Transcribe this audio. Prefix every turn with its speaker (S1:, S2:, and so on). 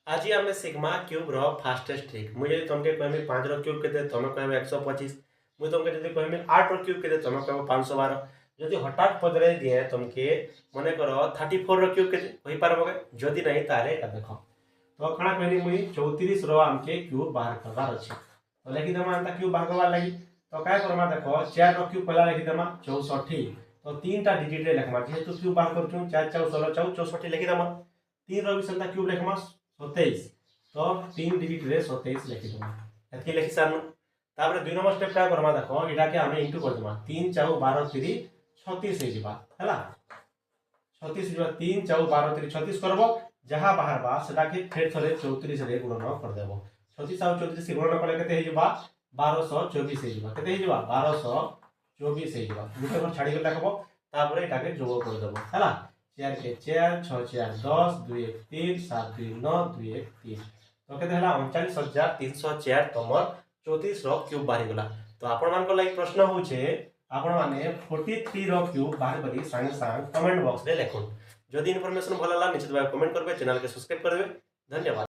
S1: आज आम sigma cube fastest trick मुझे तुमके कहमी 5 क्यूब के तुम कह 125 मुझे तुमके जब कहमी 8 क्यूब के तुम कह 512 जदि हठात पदरे दिए तुमके मन कर 34 क्यूब के पार जदि नहीं ताले देख तो कणा कहनी मुई 34 आमके क्यूब बाहर करवार अच्छे तो लिखिदेमा एंता क्यूब बाहर करवार लगी तो क्या करमा देख 4 क्यूब पहला लिखिदेमा 64 तो 3टा डिजिट लिखमा जेहेतु क्यूब बाहर कर 4 4 16 4 64 लिखिदेमा 3 भी सेमता क्यूब लिखमा 27 तो 3 डिजिट रे 27 लिखिदेमा एतकी लिखि सारनु तापर 2 नंबर स्टेप क्या करमा देखो एटा के हमें इंटू कर देमा 3 4 12 3 36 हे जिबा हैला 36 जिबा 3 4 12 3 36 करबो जहां बाहर बा सेटा के फेर थरे 34 रे गुणन कर देबो 36 और 34 के गुणन कले केते हे जिबा 1224 हे जिबा केते हे जिबा 1224 हे जिबा गुटे घर छाडी के लिखबो तापर एटा के जोग कर देबो हैला 4 के 4 6 4 10 2 1 3 7 2 9 2 1 3 तो केते हला 39304 तमर 34 रो क्यूब बाहरी गला तो आपण मान को लाइक प्रश्न होचे आपण माने 43 रो क्यूब बाहर करी संग संग कमेंट बॉक्स रे लिखुन जदि इन्फॉर्मेशन भल लागला निश्चित भाव कमेंट करबे चैनल के सब्सक्राइब करबे धन्यवाद।